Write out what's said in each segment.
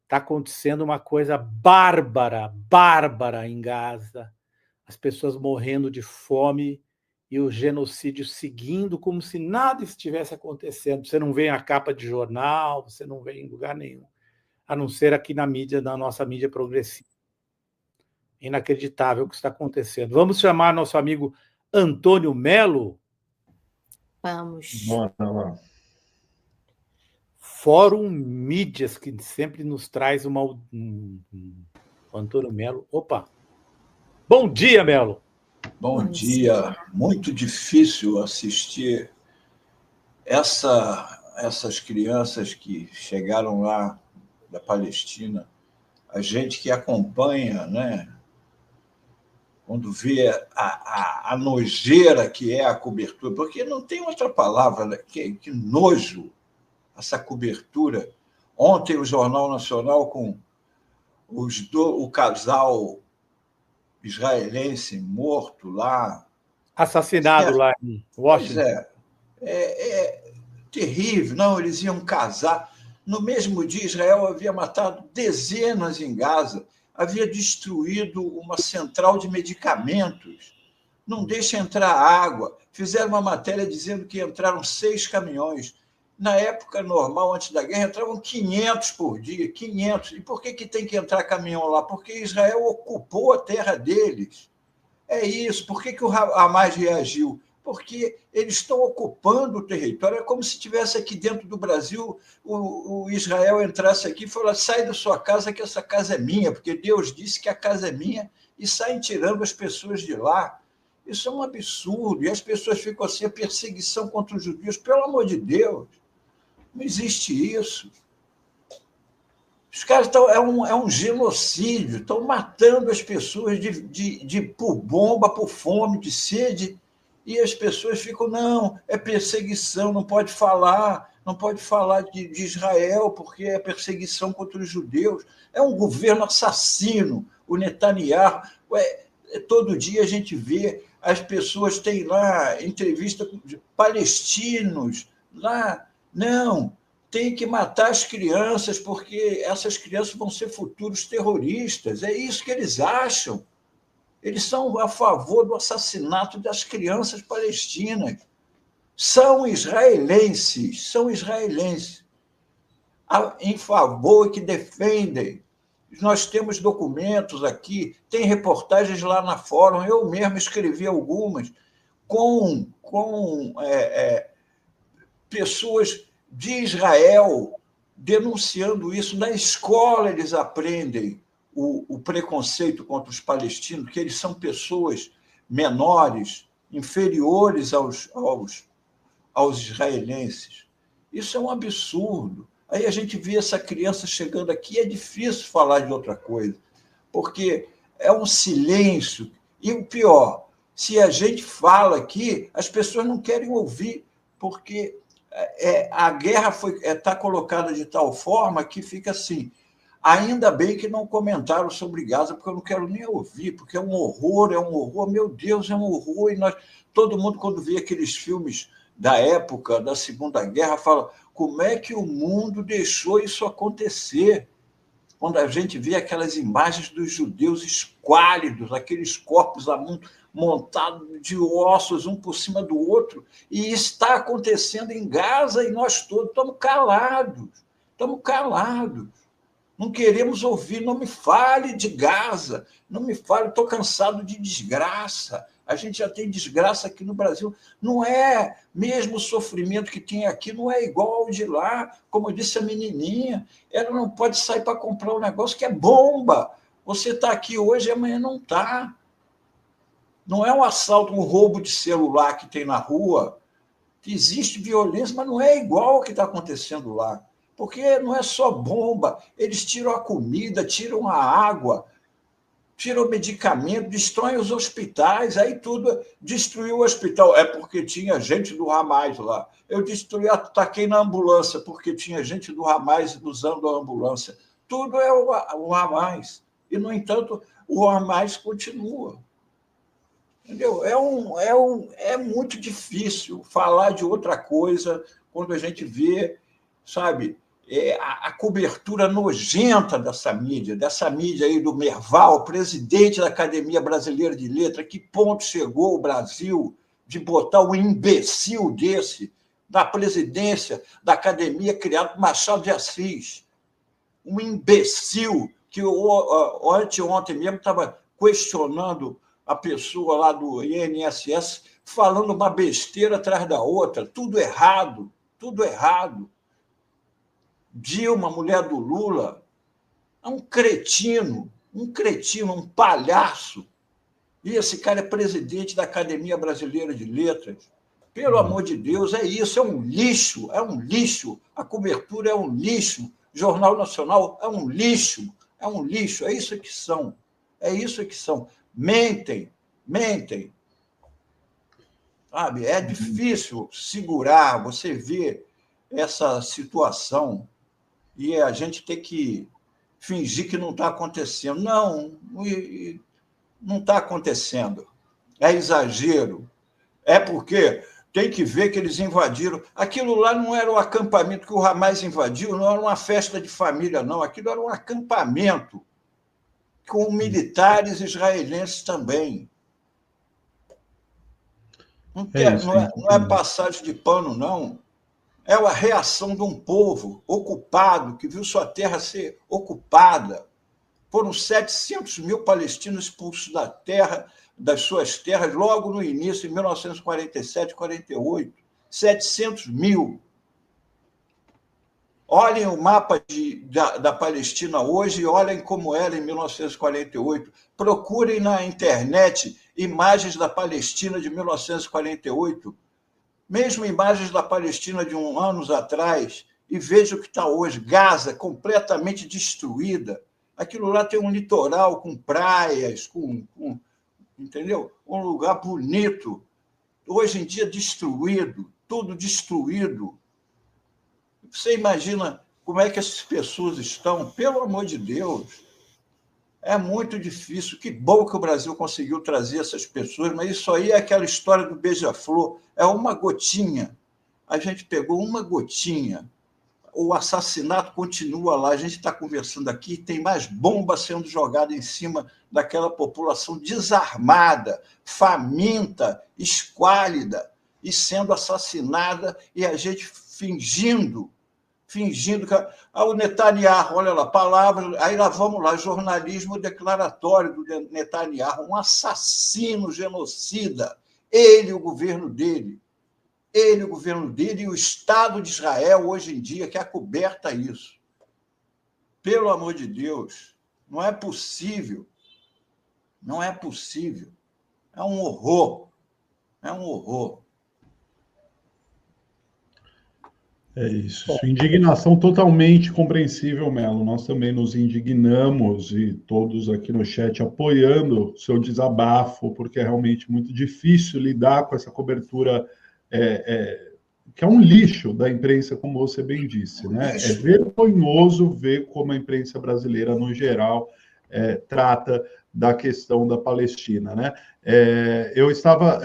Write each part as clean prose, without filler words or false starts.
Está acontecendo uma coisa bárbara, bárbara em Gaza. As pessoas morrendo de fome e o genocídio seguindo como se nada estivesse acontecendo. Você não vê a capa de jornal, você não vê em lugar nenhum, a não ser aqui na mídia, na nossa mídia progressiva. Inacreditável o que está acontecendo. Vamos chamar nosso amigo Antônio Melo? Vamos. Bora. Fórum Mídias, que sempre nos traz o Antônio Melo. Opa! Bom dia, Melo! Bom dia. Muito difícil assistir essas crianças que chegaram lá da Palestina, a gente que acompanha, né? Quando vê a nojeira que é a cobertura, porque não tem outra palavra, né? Que nojo essa cobertura. Ontem o Jornal Nacional com o casal israelense morto lá. Assassinado lá em Washington. Pois é terrível. Não, eles iam casar. No mesmo dia, Israel havia matado dezenas em Gaza, havia destruído uma central de medicamentos, não deixa entrar água. Fizeram uma matéria dizendo que entraram 6 caminhões. Na época normal, antes da guerra, entravam 500 por dia, 500. E por que tem que entrar caminhão lá? Porque Israel ocupou a terra deles. É isso. Por que o Hamas reagiu? Porque eles estão ocupando o território. É como se tivesse aqui dentro do Brasil, o Israel entrasse aqui e falasse: sai da sua casa, que essa casa é minha, porque Deus disse que a casa é minha, e saem tirando as pessoas de lá. Isso é um absurdo. E as pessoas ficam assim: a perseguição contra os judeus. Pelo amor de Deus, não existe isso. Os caras é um genocídio, estão matando as pessoas por bomba, por fome, de sede, e as pessoas ficam, não, é perseguição, não pode falar de Israel, porque é perseguição contra os judeus. É um governo assassino, o Netanyahu. Todo dia a gente vê, as pessoas têm lá entrevista com palestinos, lá, não, tem que matar as crianças, porque essas crianças vão ser futuros terroristas. É isso que eles acham. Eles são a favor do assassinato das crianças palestinas. São israelenses, em favor, que defendem. Nós temos documentos aqui, tem reportagens lá na Fórum, eu mesmo escrevi algumas, com pessoas de Israel denunciando isso. Na escola eles aprendem o preconceito contra os palestinos, que eles são pessoas menores, inferiores aos israelenses. Isso é um absurdo. Aí a gente vê essa criança chegando aqui, é difícil falar de outra coisa, porque é um silêncio. E o pior, se a gente fala aqui, as pessoas não querem ouvir, porque a guerra está colocada de tal forma que fica assim: ainda bem que não comentaram sobre Gaza, porque eu não quero nem ouvir, porque é um horror, meu Deus, é um horror. E todo mundo, quando vê aqueles filmes da época da Segunda Guerra, fala: como é que o mundo deixou isso acontecer? Quando a gente vê aquelas imagens dos judeus esquálidos, aqueles corpos montados de ossos, um por cima do outro, e está acontecendo em Gaza, e nós todos estamos calados. Não queremos ouvir, não me fale de Gaza, não me fale, estou cansado de desgraça. A gente já tem desgraça aqui no Brasil. Não é mesmo o sofrimento que tem aqui, não é igual ao de lá. Como disse a menininha, ela não pode sair para comprar um negócio que é bomba. Você está aqui hoje e amanhã não está. Não é um assalto, um roubo de celular que tem na rua. Existe violência, mas não é igual ao que está acontecendo lá. Porque não é só bomba, eles tiram a comida, tiram a água, tiram o medicamento, destroem os hospitais, aí tudo destruiu o hospital. É porque tinha gente do Hamas lá. Eu ataquei na ambulância, porque tinha gente do Hamas usando a ambulância. Tudo é o Hamas. E, no entanto, o Hamas continua. Entendeu? É muito difícil falar de outra coisa quando a gente vê, sabe, a cobertura nojenta dessa mídia aí do Merval, presidente da Academia Brasileira de Letras, que ponto chegou o Brasil de botar um imbecil desse na presidência da academia criada por Machado de Assis. Um imbecil que ontem mesmo estava questionando a pessoa lá do INSS, falando uma besteira atrás da outra, tudo errado, tudo errado. Dilma, mulher do Lula, é um cretino, um palhaço. E esse cara é presidente da Academia Brasileira de Letras. Pelo amor de Deus, é isso, é um lixo, é um lixo. A cobertura é um lixo, o Jornal Nacional é um lixo, é isso que são, é isso que são. Mentem. Sabe? É difícil segurar, você vê essa situação e a gente tem que fingir que não está acontecendo. Não está acontecendo. É exagero. É porque tem que ver que eles invadiram. Aquilo lá não era o acampamento que o Hamas invadiu, não era uma festa de família, não. Aquilo era um acampamento com militares israelenses também. Não é passagem de pano, não. É a reação de um povo ocupado, que viu sua terra ser ocupada. Foram 700 mil palestinos expulsos das suas terras, logo no início, em 1947, 48. 700 mil. Olhem o mapa da Palestina hoje e olhem como era em 1948. Procurem na internet imagens da Palestina de 1948, mesmo imagens da Palestina de anos atrás, e vejam o que está hoje. Gaza completamente destruída. Aquilo lá tem um litoral com praias, entendeu? Um lugar bonito. Hoje em dia destruído, tudo destruído. Você imagina como é que essas pessoas estão? Pelo amor de Deus, é muito difícil. Que bom que o Brasil conseguiu trazer essas pessoas, mas isso aí é aquela história do beija-flor, é uma gotinha. A gente pegou uma gotinha. O assassinato continua lá. A gente está conversando aqui, tem mais bomba sendo jogada em cima daquela população desarmada, faminta, esquálida, e sendo assassinada, e a gente fingindo que... o Netanyahu, olha lá, palavras, aí lá vamos lá, jornalismo declaratório do Netanyahu, um assassino, genocida, ele, o governo dele e o Estado de Israel, hoje em dia, que acoberta isso. Pelo amor de Deus, não é possível. É um horror. É isso. Sua indignação totalmente compreensível, Melo. Nós também nos indignamos e todos aqui no chat apoiando o seu desabafo, porque é realmente muito difícil lidar com essa cobertura que é um lixo da imprensa, como você bem disse, né? É vergonhoso ver como a imprensa brasileira, no geral, trata da questão da Palestina, né? Eu estava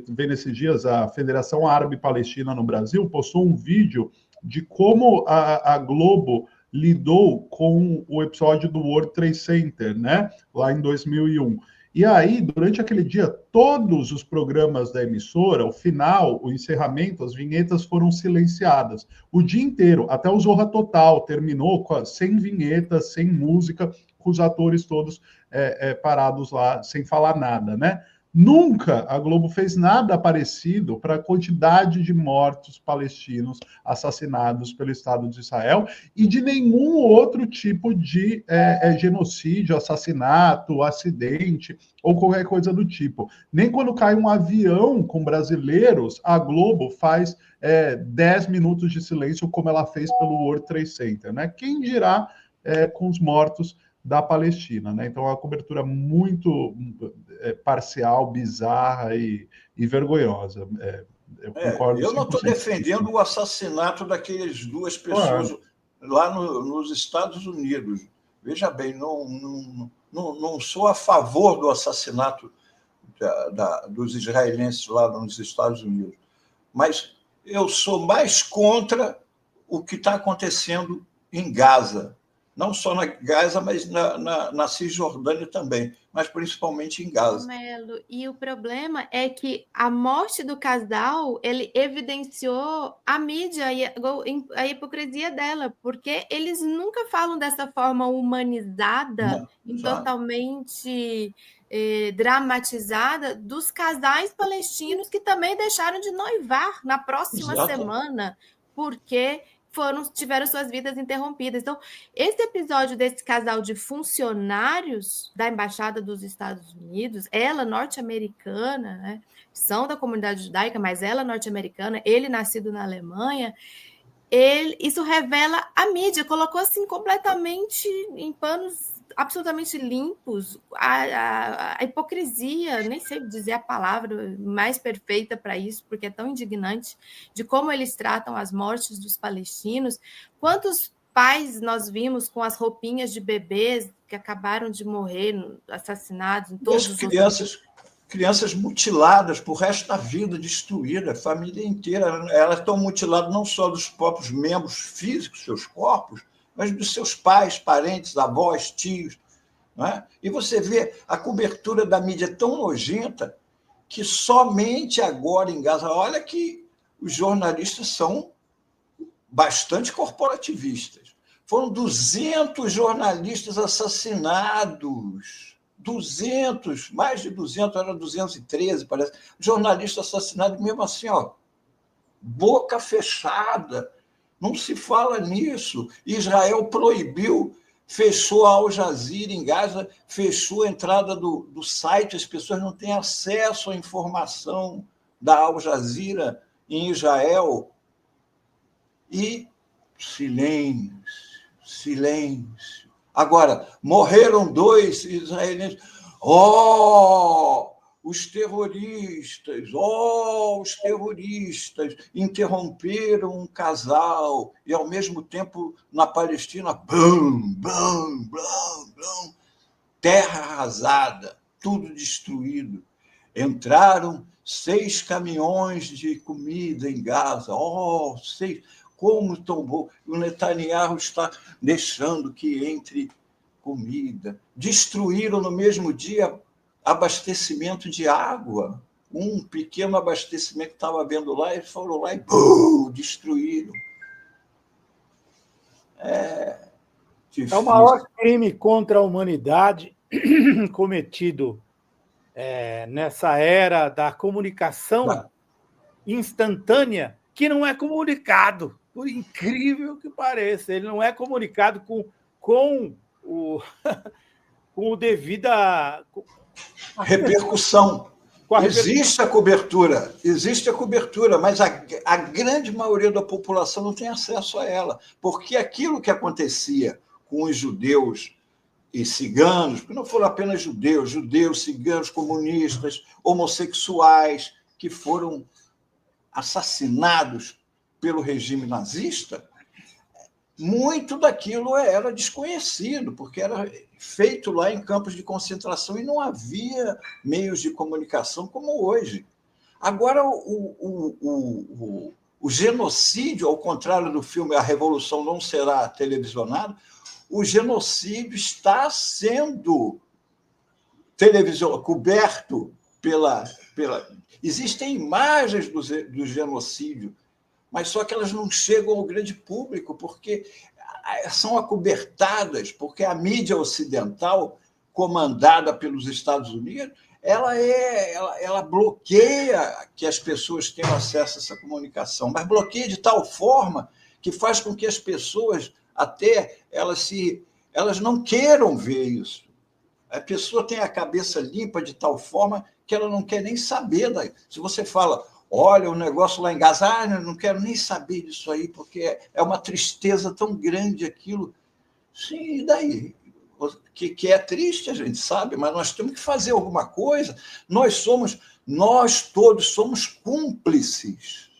vendo esses dias, a Federação Árabe Palestina no Brasil postou um vídeo de como a Globo lidou com o episódio do World Trade Center, né? Lá em 2001. E aí, durante aquele dia, todos os programas da emissora, o final, o encerramento, as vinhetas foram silenciadas. O dia inteiro, até o Zorra Total, terminou sem vinhetas, sem música, com os atores todos parados lá, sem falar nada, né? Nunca a Globo fez nada parecido para a quantidade de mortos palestinos assassinados pelo Estado de Israel e de nenhum outro tipo de genocídio, assassinato, acidente ou qualquer coisa do tipo. Nem quando cai um avião com brasileiros, a Globo faz 10 minutos de silêncio, como ela fez pelo World Trade Center, né? Quem dirá com os mortos da Palestina, né? Então, é uma cobertura muito parcial, bizarra e vergonhosa. Eu concordo. Eu não estou defendendo o assassinato daquelas duas pessoas lá nos Estados Unidos. Veja bem, não sou a favor do assassinato dos israelenses lá nos Estados Unidos, mas eu sou mais contra o que está acontecendo em Gaza. Não só na Gaza, mas na Cisjordânia também, mas principalmente em Gaza. Melo, e o problema é que a morte do casal, ele evidenciou a mídia e a hipocrisia dela, porque eles nunca falam dessa forma humanizada e totalmente dramatizada dos casais palestinos que também deixaram de noivar na próxima semana, porque tiveram suas vidas interrompidas. Então, esse episódio desse casal de funcionários da Embaixada dos Estados Unidos, ela norte-americana, né, são da comunidade judaica, mas ela norte-americana, ele nascido na Alemanha, isso revela a mídia, colocou assim completamente em panos absolutamente limpos a hipocrisia, nem sei dizer a palavra mais perfeita para isso, porque é tão indignante, de como eles tratam as mortes dos palestinos. Quantos pais nós vimos com as roupinhas de bebês que acabaram de morrer, assassinados em todos os crianças mutiladas por resto da vida, destruídas, a família inteira. Elas estão mutiladas não só dos próprios membros físicos, seus corpos, mas dos seus pais, parentes, avós, tios. Não é? E você vê a cobertura da mídia tão nojenta que somente agora em Gaza, olha que os jornalistas são bastante corporativistas. Foram 200 jornalistas assassinados. 200, mais de 200, era 213, parece. Jornalistas assassinados, mesmo assim, ó, boca fechada. Não se fala nisso. Israel proibiu, fechou a Al Jazeera em Gaza, fechou a entrada do site, as pessoas não têm acesso à informação da Al Jazeera em Israel. E silêncio, silêncio. Agora, morreram 2 israelenses. Os terroristas interromperam um casal e, ao mesmo tempo, na Palestina, bam, bam, bam, bam, terra arrasada, tudo destruído. Entraram 6 caminhões de comida em Gaza. 6, como tão bom. O Netanyahu está deixando que entre comida. Destruíram no mesmo dia abastecimento de água, um pequeno abastecimento que estava havendo lá, eles foram lá e destruíram. É o maior crime contra a humanidade cometido nessa era da comunicação instantânea, que não é comunicado, por incrível que pareça, ele não é comunicado com o devida repercussão. Existe a cobertura, mas a grande maioria da população não tem acesso a ela, porque aquilo que acontecia com os judeus e ciganos, porque não foram apenas judeus, ciganos, comunistas, homossexuais, que foram assassinados pelo regime nazista, muito daquilo era desconhecido, porque era feito lá em campos de concentração e não havia meios de comunicação como hoje. Agora, o genocídio, ao contrário do filme A Revolução Não Será Televisionado, o genocídio está sendo coberto pela... Existem imagens do genocídio, mas só que elas não chegam ao grande público, porque são acobertadas, porque a mídia ocidental, comandada pelos Estados Unidos, ela bloqueia que as pessoas tenham acesso a essa comunicação, mas bloqueia de tal forma que faz com que as pessoas até elas não queiram ver isso. A pessoa tem a cabeça limpa de tal forma que ela não quer nem saber. Se você fala, olha, o negócio lá em Gaza, eu não quero nem saber disso aí, porque é uma tristeza tão grande aquilo. Sim, e daí? Que é triste, a gente sabe, mas nós temos que fazer alguma coisa. Nós todos somos cúmplices,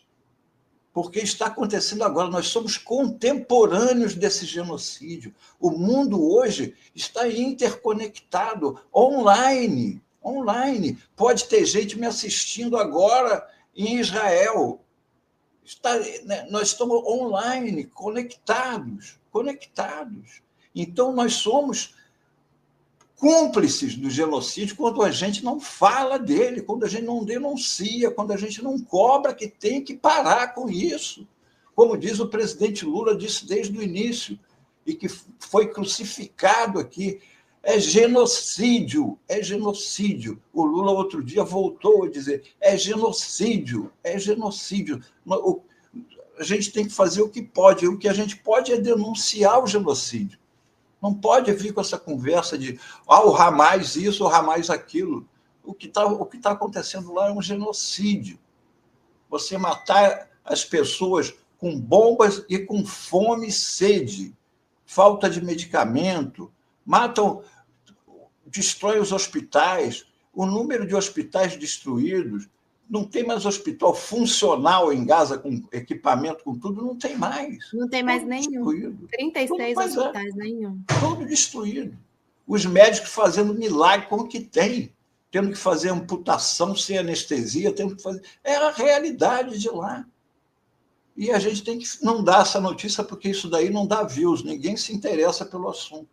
porque está acontecendo agora, nós somos contemporâneos desse genocídio. O mundo hoje está interconectado, online. Pode ter gente me assistindo agora em Israel. Nós estamos online, conectados. Então, nós somos cúmplices do genocídio quando a gente não fala dele, quando a gente não denuncia, quando a gente não cobra que tem que parar com isso. Como diz o presidente Lula, disse desde o início, e que foi crucificado aqui, é genocídio. O Lula, outro dia, voltou a dizer, é genocídio. A gente tem que fazer o que pode. O que a gente pode é denunciar o genocídio. Não pode vir com essa conversa de o Hamas isso, o Hamas aquilo. O que tá acontecendo lá é um genocídio. Você matar as pessoas com bombas e com fome e sede, falta de medicamento, destroem os hospitais, o número de hospitais destruídos, não tem mais hospital funcional em Gaza, com equipamento, com tudo, não tem mais. Não tem mais nenhum. Destruído. 36 hospitais, nenhum. Todo destruído. Os médicos fazendo milagre com o que tem, tendo que fazer amputação sem anestesia, tendo que fazer... É a realidade de lá. E a gente tem que não dar essa notícia, porque isso daí não dá views, ninguém se interessa pelo assunto.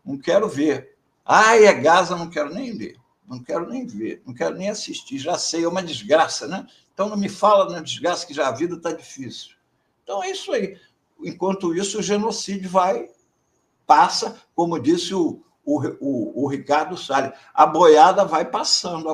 Não quero ver. É Gaza, não quero nem ver. Não quero nem ver, não quero nem assistir, já sei, é uma desgraça, né? Então não me fala na desgraça, que já a vida está difícil. Então é isso aí. Enquanto isso, o genocídio passa, como disse o Ricardo Salles, a boiada vai passando.